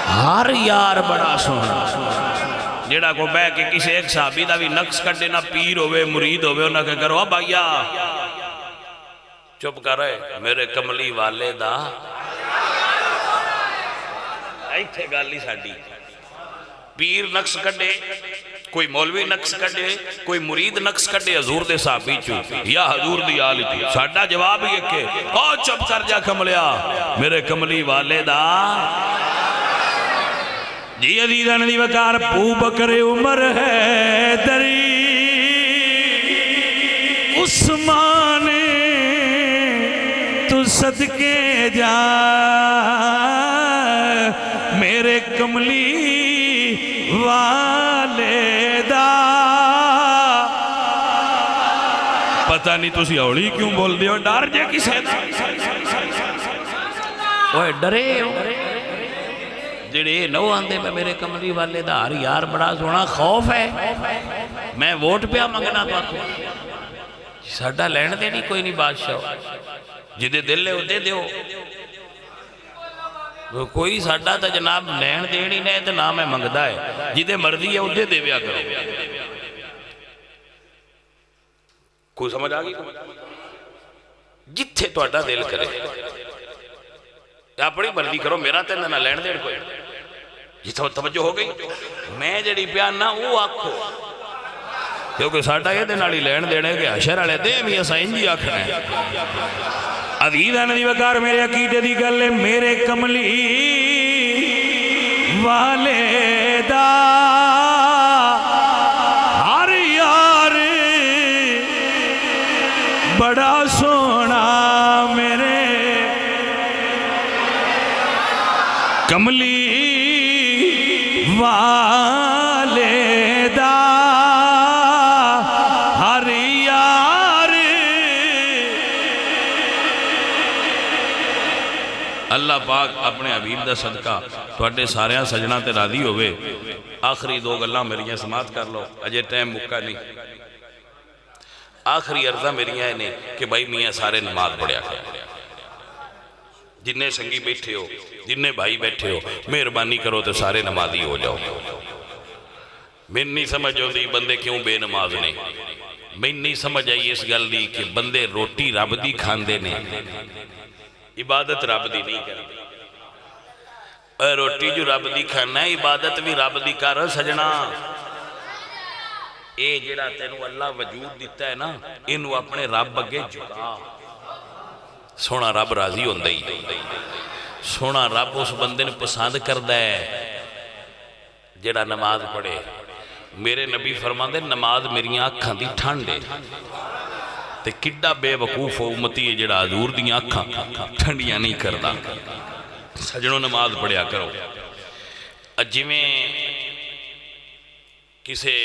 ہر یار بڑا سونا جیڑا کو بہ کے کسی ایک صحابی دا بھی نقص کٹے نہ پیر ہوئے مرید ہوئے انہاں کہ کرو بھائیا چپ کر رہے میرے کملی والے دا ایتھے گالی ساڑی پیر نقص کٹے کوئی مولوی نقص کٹے کوئی مرید نقص کٹے حضور دے صحابی چو یا حضور دی آلی چو ساڑھا جواب یہ کہ او چپ کر جا کملیا میرے کملی والے دا جی عزیزان دی وقار پو بکر عمر ہے دری عثمان تو صدقے جا میرے کملی والے دا پتہ نہیں تسی اوڑی کیوں بول دیو ڈر جے کسے دا اوہ ڈرے ہو جڑے نو آندے میں میرے کملی والے دا ہر یار بڑا سونا خوف ہے میں ووٹ پہ منگنا تو آکھو ساڑھا لین دے نہیں کوئی نہیں بادشاہ جدے دل لے دے دیو کوئی ساڑھا تا جناب لین دے نہیں نہیں تو نام ہے منگدہ ہے جدے مرضی ہے دے دے بیا کرو کوئی سمجھ آگئی جتھے تو اڈا دل کرے اپنی مرضی کرو میرا تے نہ لین دین کوئی جتھے توجہ ہو گئی میں جڑی بیان نہ وہ آکھو کیونکہ ساڑھا یہ دن آلی لین دینے کہ حشر آلے دے میں ایسا انجی آکھنا ہے عزیزان دی وقار میرے عقیدے دی گلے میرے کملی والے دا ہر یار بڑا سونا میرے کملی والے دا ہر یار اللہ پاک اپنے حبیب دا صدقہ توڑے سارے سجنہ تے راضی ہوئے آخری دو گلاں میری سماعت کر لو اجے ٹائم مکہ نہیں آخری عرضہ میری ہے کہ بھائی میاں سارے نماز پڑھیا کرو جنہیں سنگی بیٹھے ہو جنہیں بھائی بیٹھے ہو مہربانی کرو تو سارے نمازی ہو جاؤ میں نہیں سمجھ ہوندی بندے کیوں بے نماز نے میں نہیں سمجھ آئی اس گل دی کہ بندے روٹی رب دی کھاندے نے عبادت رب دی نہیں کرتے روٹی جو رب دی کھانا ہے عبادت بھی رب دی کر سجنا اے جڑا تینوں اللہ وجود دیتا ہے نا انہوں اپنے رب اگے جھکا سونا رب راضی ہوندہ ہی سونا رب اس بندے نے پسند کردہ ہے جڑا نماز پڑھے میرے نبی فرماندے نماز میری آنکھاں دی ٹھنڈے تے کڈا بے وقوف امتی ہے جڑا حضور دی آنکھاں ٹھنڈیاں نہیں کردہ سجنوں نماز پڑھیا کرو جی میں کسے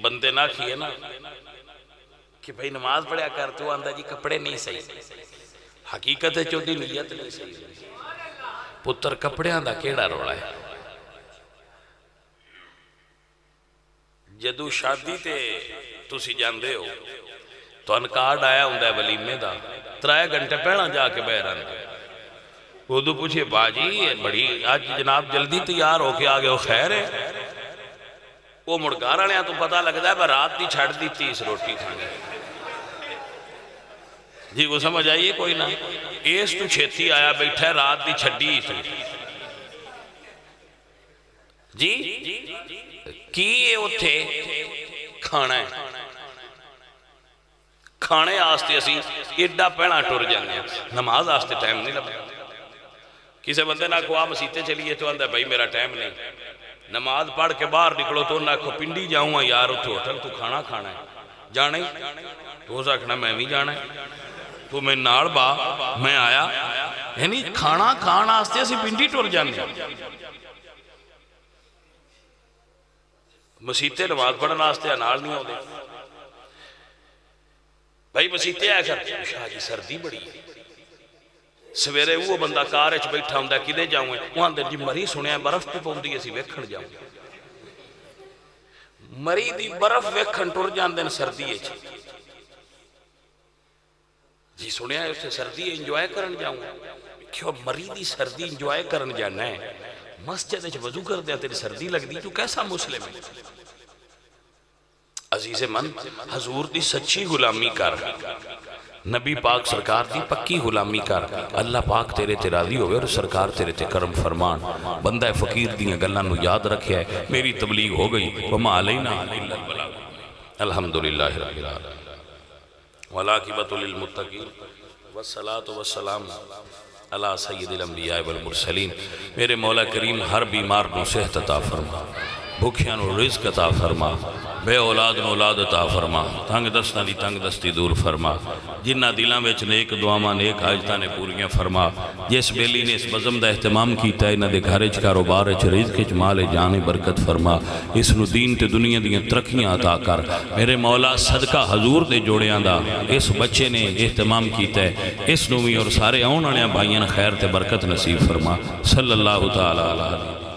بندے نہ کیے نا کہ بھئی نماز پڑھیا کر تو آندہ جی کپڑے نہیں صحیح حقیقت ہے چودی نیت نہیں صحیح پتر کپڑے آندہ کیڑا روڑا ہے جدو شادی تے تسی جاندے ہو تو انکارڈ آیا ہوندہ ہے ولیمے دا 3 گھنٹے پہلا جا کے بہر آندے وہ دو پوچھے باجی بڑی آج جناب جلدی تیار ہو کے آگے ہو خیر ہے وہ مڑگار آنے تو پتہ لگتا ہے پر رات دی چھڑ دی تھی اس روٹی کھانے جی وہ سمجھ آئیے کوئی نہ ایس تو چھتی آیا بیٹھا ہے رات دی چھڑی تھی جی کیے اتھے کھانا ہے کھانے آستے اسی ایڈا پہنا ٹور جانے نماز آستے ٹائم نہیں لگا کسی بندے نہ کو آ مسیتے چلیے تو آندہ بھائی میرا ٹائم نہیں، نماز پڑھ کے باہر نکلو تو نہ کو پنڈی جاؤں ہاں یار اتھے ہوٹل تو کھانا کھانا ہے، جانا ہی تو سکھنا میں بھی جانا ہے تو میں نال با میں آیا، یعنی کھانا کھانا آستے اسی پنڈی ٹور جانے مسیتے نماز پڑھنا آستے نال نہیں ہوتے بھائی مسیتے آیا کر شاہ جی سردی بڑی ہے سویرے وہ بندہ کارچ بیٹھا ہوں کدے جاؤں ہے وہاں دے جی مری سنیا برف پہ پوندی اسی ویکھن جاؤں مری دی برف ویکھن ٹور جان دین سردی ہے جی سنیا ہے اسے سردی انجوائے کرن جاؤں کیوں مری دی سردی انجوائے کرن جانا ہے مسجد اچھ وضو کر دیا تیری سردی لگ دی تو کیسا مسلم ہے عزیز من حضور دی سچی غلامی کر نبی پاک سرکار دی پکی غلامی کر اللہ پاک تیرے تے راضی ہوئے اور سرکار تیرے تے کرم فرمان بندہ فقیر دیاں گلاں نو یاد رکھیا ہے میری تبلیغ ہو گئی وما علینا الا البلاغ الحمدللہ رب العالمین والعاقبۃ للمتقین والصلاۃ والسلام علی سید الانبیاء والمرسلین میرے مولا کریم ہر بیمار نو صحت عطا فرما بھوکیاں نو رزق عطا فرما بے اولاد نو اولاد عطا فرما تنگ دستاں دی تنگ دستی دور فرما جنہ دلاں وچ نیک دعاواں نیک حاجتاں نے پوریاں فرما جس بیلی نے اس بزم دا اہتمام کیتا ہے انہاں دے گھر وچ کاروبار وچ رزق وچ مال جان برکت فرما اس نو دین تے دنیا دیاں ترقیاں عطا کر میرے مولا صدقہ حضور دے جوڑیاں دا اس بچے نے اہتمام کیتا ہے اس نو بھی اور سارے آن والے بھائیاں خیر تے برکت نصیب فرما صلی اللہ تعالی علیہ